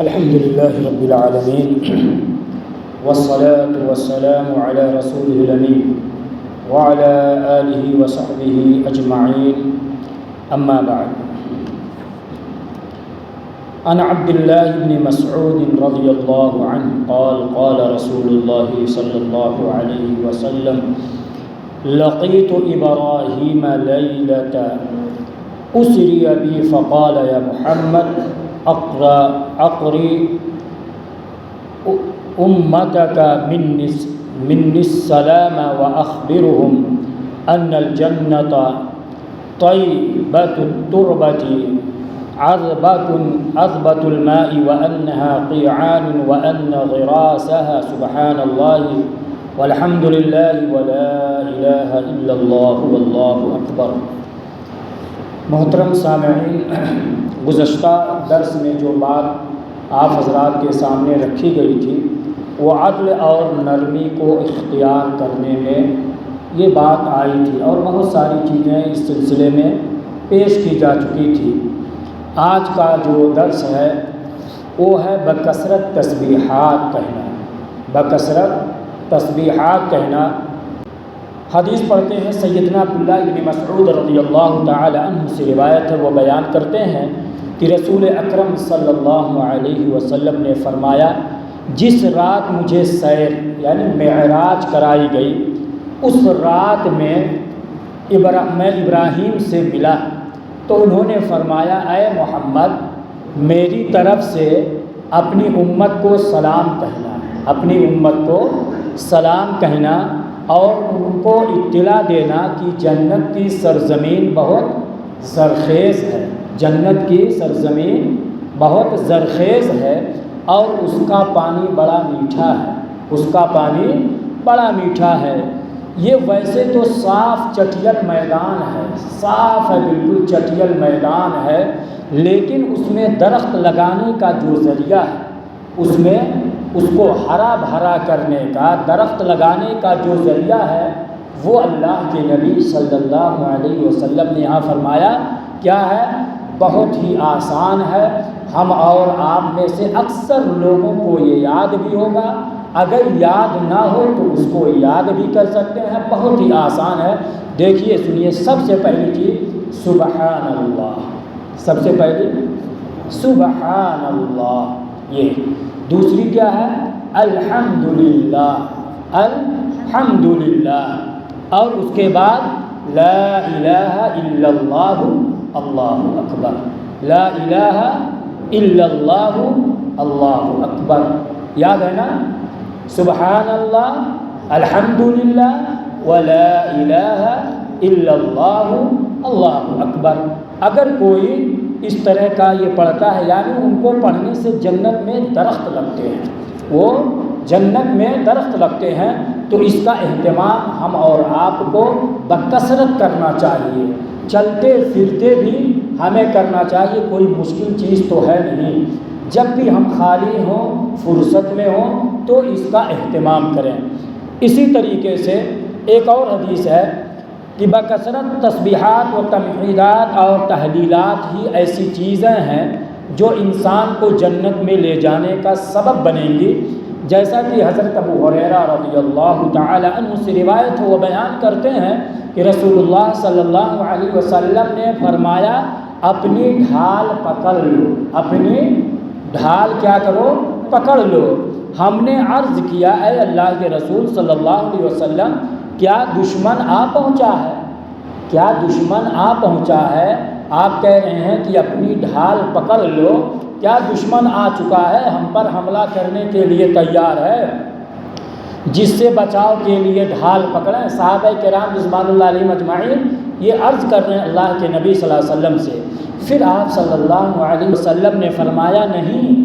الحمد لله رب العالمين والصلاة والسلام على رسوله الأمين وعلى آله وصحبه أجمعين أما بعد. عن عبد الله بن مسعود رضي الله عنه قال قال رسول الله صلى الله عليه وسلم لقيت إبراهيم ليلة أسري بي فقال يا محمد أقري أمتك مني السلام وأخبرهم أن الجنة طيبة التربة عذبة الماء وأنها قيعان وأن غراسها سبحان الله والحمد لله ولا إله إلا الله والله أكبر. محترم سامعین، گزشتہ درس میں جو بات آپ حضرات کے سامنے رکھی گئی تھی وہ عدل اور نرمی کو اختیار کرنے میں یہ بات آئی تھی اور بہت ساری چیزیں اس سلسلے میں پیش کی جا چکی تھی. آج کا جو درس ہے وہ ہے بکثرت تسبیحات کہنا. بکثرت تسبیحات کہنا. حدیث پڑھتے ہیں سیدنا عبداللہ بن مسعود رضی اللہ تعالی عنہ سے روایت ہے. وہ بیان کرتے ہیں کہ رسول اکرم صلی اللہ علیہ وسلم نے فرمایا جس رات مجھے سیر یعنی معراج کرائی گئی اس رات میں ابراہیم سے ملا تو انہوں نے فرمایا اے محمد میری طرف سے اپنی امت کو سلام کہنا. اپنی امت کو سلام کہنا اور ان کو اطلاع دینا کہ جنت کی سرزمین بہت زرخیز ہے. جنت کی سرزمین بہت زرخیز ہے اور اس کا پانی بڑا میٹھا ہے. اس کا پانی بڑا میٹھا ہے. یہ ویسے تو صاف چٹیل میدان ہے, صاف ہے, بالکل چٹیل میدان ہے, لیکن اس میں درخت لگانے کا جو ذریعہ ہے اس میں اس کو ہرا بھرا کرنے کا, درخت لگانے کا جو ذریعہ ہے وہ اللہ کے نبی صلی اللہ علیہ وسلم نے یہاں فرمایا کیا ہے, بہت ہی آسان ہے. ہم اور آپ میں سے اکثر لوگوں کو یہ یاد بھی ہوگا, اگر یاد نہ ہو تو اس کو یاد بھی کر سکتے ہیں. بہت ہی آسان ہے. دیکھیے سنیے, سب سے پہلی چیز سبحان اللہ. سب سے پہلی سبحان اللہ. یہ دوسری کیا ہے الحمدللہ. الحمدللہ. اور اس کے بعد لا الہ الا اللہ اللہ اکبر. لا الہ الا اللہ اللہ اکبر. یاد ہے نا, سبحان اللہ, الحمدللہ, ولا الہ الا اللہ اللہ اکبر. اگر کوئی اس طرح کا یہ پڑھتا ہے یعنی ان کو پڑھنے سے جنت میں درخت لگتے ہیں, وہ جنت میں درخت لگتے ہیں, تو اس کا اہتمام ہم اور آپ کو بکثرت کرنا چاہیے. چلتے پھرتے بھی ہمیں کرنا چاہیے, کوئی مشکل چیز تو ہے نہیں. جب بھی ہم خالی ہوں, فرصت میں ہوں تو اس کا اہتمام کریں. اسی طریقے سے ایک اور حدیث ہے کہ بکثرت تسبیحات و تمحیدات اور تحلیلات ہی ایسی چیزیں ہیں جو انسان کو جنت میں لے جانے کا سبب بنیں گی. جیسا کہ حضرت ابو ہریرہ رضی اللہ تعالی عنہ سے روایت ہے, وہ بیان کرتے ہیں کہ رسول اللہ صلی اللہ علیہ وسلم نے فرمایا اپنی ڈھال پکڑ لو. اپنی ڈھال کیا کرو, پکڑ لو. ہم نے عرض کیا اے اللہ کے رسول صلی اللہ علیہ وسلم کیا دشمن آ پہنچا ہے؟ کیا دشمن آ پہنچا ہے؟ آپ کہہ رہے ہیں کہ اپنی ڈھال پکڑ لو. کیا دشمن آ چکا ہے, ہم پر حملہ کرنے کے لیے تیار ہے؟ جس سے بچاؤ کے لیے ڈھال پکڑیں. صحابہ کرام رضوان اللہ علیہم اجمعین یہ عرض کر رہے ہیں اللہ کے نبی صلی اللہ علیہ وسلم سے. پھر آپ صلی اللہ علیہ وسلم نے فرمایا نہیں,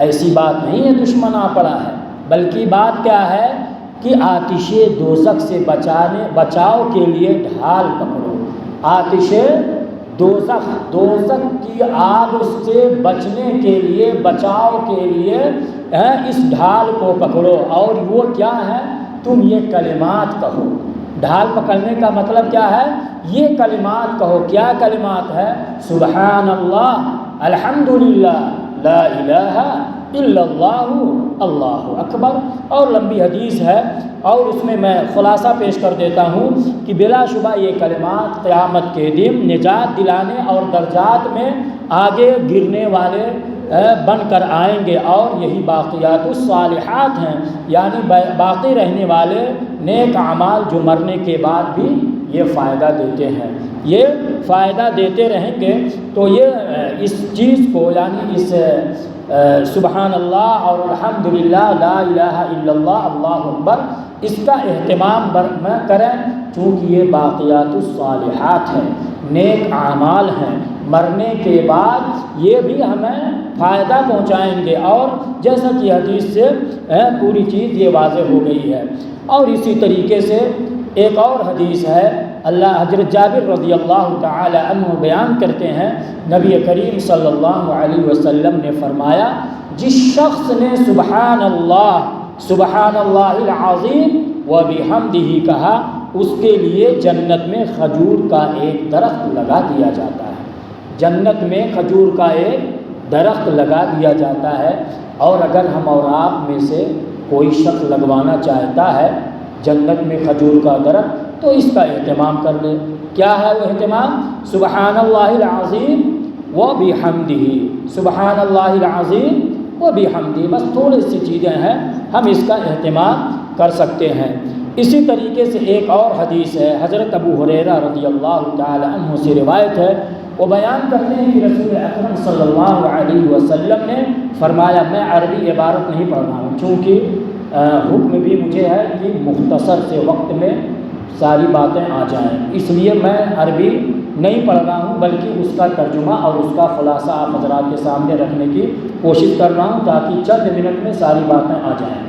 ایسی بات نہیں ہے دشمن آ پڑا ہے, بلکہ بات کیا ہے کہ آتش دوزخ سے بچاؤ کے لیے ڈھال پکڑو. آتش دوزخ کی آگ سے بچنے کے لیے, بچاؤ کے لیے اس ڈھال کو پکڑو. اور وہ کیا ہے, تم یہ کلمات کہو. ڈھال پکڑنے کا مطلب کیا ہے, یہ کلمات کہو. کیا کلمات ہے؟ سبحان اللہ, الحمدللہ, لا الہ الا اللہ اللہ اکبر۔ اور لمبی حدیث ہے اور اس میں خلاصہ پیش کر دیتا ہوں کہ بلا شبہ یہ کلمات قیامت کے دن نجات دلانے اور درجات میں آگے گرنے والے بن کر آئیں گے، اور یہی باقیات الصالحات ہیں، یعنی باقی رہنے والے نیک اعمال جو مرنے کے بعد بھی یہ فائدہ دیتے ہیں، یہ فائدہ دیتے رہیں گے۔ تو یہ اس چیز کو یعنی اس سبحان اللہ اور الحمدللہ لا الہ الا اللہ اللہ اکبر اس کا اہتمام کریں، چونکہ یہ باقیات الصالحات ہیں، نیک اعمال ہیں، مرنے کے بعد یہ بھی ہمیں فائدہ پہنچائیں گے، اور جیسا کہ حدیث سے پوری چیز یہ واضح ہو گئی ہے۔ اور اسی طریقے سے ایک اور حدیث ہے، حضرت جابر رضی اللہ تعالی عنہ بیان کرتے ہیں، نبی کریم صلی اللہ علیہ وسلم نے فرمایا، جس شخص نے سبحان اللہ العظیم و بحمدہ کہا، اس کے لیے جنت میں کھجور کا ایک درخت لگا دیا جاتا ہے، جنت میں کھجور کا ایک درخت لگا دیا جاتا ہے۔ اور اگر ہم اور آپ میں سے کوئی شخص لگوانا چاہتا ہے جنت میں کھجور کا درخت، تو اس کا اہتمام کر لے۔ کیا ہے وہ اہتمام؟ سبحان اللہ العظیم و بحمدہ، سبحان اللہ العظیم و بحمدہ، بس تھوڑی سی چیزیں ہیں، ہم اس کا اہتمام کر سکتے ہیں۔ اسی طریقے سے ایک اور حدیث ہے، حضرت ابو ہریرہ رضی اللہ تعالی عنہ سے روایت ہے، وہ بیان کرتے ہیں کہ رسول اکرم صلی اللہ علیہ وسلم نے فرمایا، میں عربی عبارت نہیں پڑھ رہا ہوں، چونکہ حکم بھی مجھے ہے کہ مختصر سے وقت میں ساری باتیں آ جائیں، اس لیے میں عربی نہیں پڑھ رہا ہوں، بلکہ اس کا ترجمہ اور اس کا خلاصہ آپ حضرات کے سامنے رکھنے کی کوشش کر رہا ہوں تاکہ چند منٹ میں ساری باتیں آ جائیں۔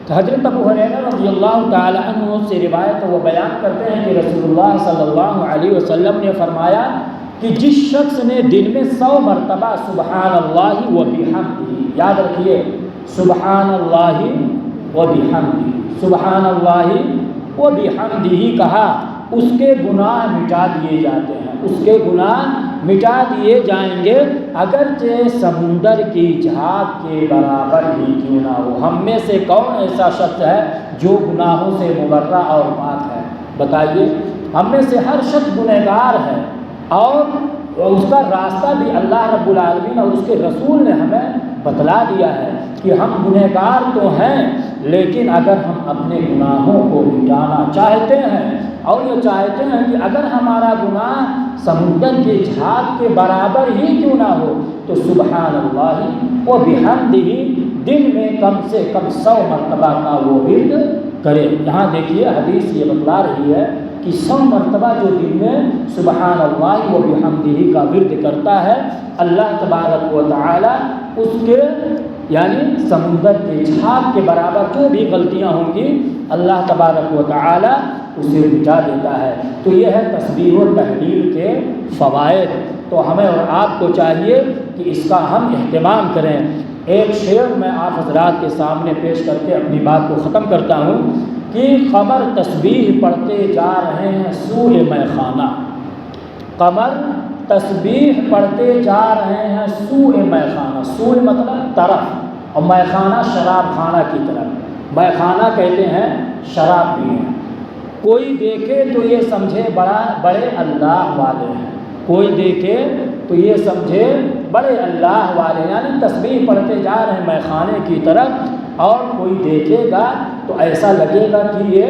تو حضرت ابو ہریرہ رضی اللہ تعالی عنہ سے روایت وہ بیان کرتے ہیں کہ رسول اللہ صلی اللہ علیہ وسلم نے فرمایا کہ جس شخص نے دن میں 100 مرتبہ سبحان اللہ و بحمدہ، یاد رکھیے سبحان اللہ و بحمدہ، سبحان اللہ و بحمدہ کہا، اس کے گناہ مٹا دیے جاتے ہیں، اس کے گناہ مٹا دیے جائیں گے، اگرچہ سمندر کی جھاگ کے برابر ہی کیوں نہ ہو۔ ہم میں سے کون ایسا شخص ہے جو گناہوں سے مبرہ اور پاک ہے؟ بتائیے، ہم میں سے ہر شخص گنہگار ہے، اور اس کا راستہ بھی اللہ رب العالمین اور اس کے رسول نے ہمیں بتلا دیا ہے کہ ہم گنہگار تو ہیں، لیکن اگر ہم اپنے گناہوں کو مٹانا چاہتے ہیں اور یہ چاہتے ہیں کہ اگر ہمارا گناہ سمندر کے جھاگ کے برابر ہی کیوں نہ ہو، تو سبحان اللہ و بحمدہ دن میں کم سے کم 100 مرتبہ کا وہ ورد کرے۔ یہاں دیکھیے حدیث یہ بتلا رہی ہے کہ 100 مرتبہ جو دن میں سبحان اللہ و بحمدہ کا ورد کرتا ہے، اللہ تبارک و تعالی اس کے یعنی سمندر کے جھاگ کے برابر جو بھی غلطیاں ہوں گی اللہ تبارک و تعالی اسے مٹا دیتا ہے۔ تو یہ ہے تسبیح و تحلیل کے فوائد، تو ہمیں اور آپ کو چاہیے کہ اس کا ہم اہتمام کریں۔ ایک شعر میں آپ حضرات کے سامنے پیش کر کے اپنی بات کو ختم کرتا ہوں کہ قمر تسبیح پڑھتے جا رہے ہیں سوئے میخانہ، قمر تسبیح پڑھتے جا رہے ہیں سوئے میخانہ، سوئے مطلب طرف، اور میخانہ شراب خانہ کی طرف، میخانہ کہتے ہیں شراب پینے۔ کوئی دیکھے تو یہ سمجھے بڑے اللہ والے ہیں، کوئی دیکھے تو یہ سمجھے بڑے اللہ والے، یعنی تسبیح پڑھتے جا رہے ہیں میخانے کی طرف، اور کوئی دیکھے گا تو ایسا لگے گا کہ یہ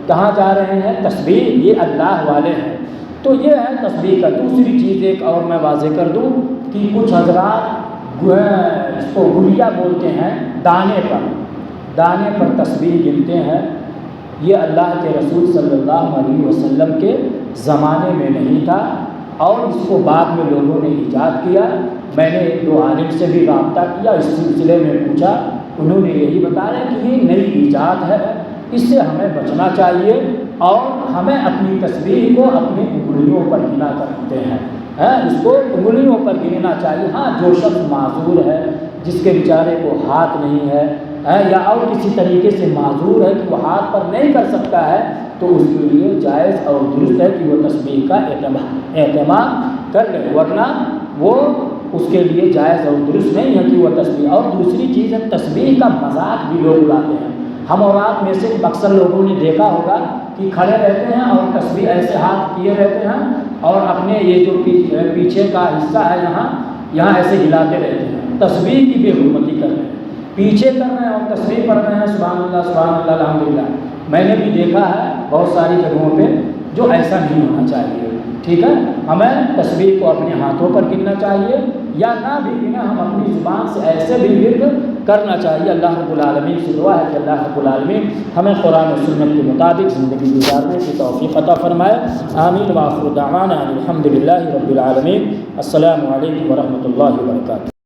کہاں جا رہے ہیں، تسبیح، یہ اللہ والے ہیں۔ تو یہ ہے تسبیح کا۔ دوسری چیز ایک اور میں واضح کر دوں کہ کچھ حضرات اس کو گڑیا بولتے ہیں، دانے پر تسبیح گنتے ہیں، یہ اللہ کے رسول صلی اللہ علیہ وسلم کے زمانے میں نہیں تھا، اور اس کو بعد میں لوگوں نے ایجاد کیا۔ میں نے ایک دو عالم سے بھی رابطہ کیا، اس سلسلے میں پوچھا، انہوں نے یہی بتایا کہ یہ نئی ایجاد ہے، اس سے ہمیں بچنا چاہیے، اور ہمیں اپنی تسبیح کو اپنی انگلیوں پر گنا کرتے ہیں، اس کو انگلیوں پر گننا چاہیے۔ ہاں جو شخص معذور ہے، جس کے بیچارے کو ہاتھ نہیں ہے، یا اور کسی طریقے سے معذور ہے کہ وہ ہاتھ پر نہیں کر سکتا ہے، تو اس کے لیے جائز اور درست ہے کہ وہ تسبیح کا اہتمام کر لے، ورنہ وہ اس کے لیے جائز اور درست نہیں ہے کہ وہ تسبیح. اور دوسری چیز ہے تسبیح کا مذاق بھی لوگ اڑاتے ہیں. ہم اور آپ میں سے اکثر لوگوں نے دیکھا ہوگا کہ کھڑے رہتے ہیں اور تسبیح ایسے ہاتھ کیے رہتے ہیں اور اپنے یہ جو پیچھے کا حصہ ہے یہاں ایسے ہلاتے رہتے ہیں. تسبیح کی بے حرمتی کر رہے ہیں, پیچھے کر رہے ہیں اور تسبیح پڑھ رہے ہیں سبحان اللہ الحمدللہ. میں نے بھی دیکھا ہے بہت ساری جگہوں پہ جو ایسا نہیں ہونا چاہیے. ٹھیک ہے, ہمیں تسبیح کو اپنے ہاتھوں پر گننا چاہیے یا نہ بھی گنیں, ہم اپنی زبان سے ایسے بھی ورد کرنا چاہیے. اللہ رب العالمین سے دعا ہے کہ اللہ رب العالمین ہمیں قرآن و سنت کے مطابق زندگی گزارنے کی توفیق عطا فرمائے. آمین. وآخر دعوانا الحمدللہ رب العالمین. السلام علیکم ورحمۃ اللہ وبرکاتہ.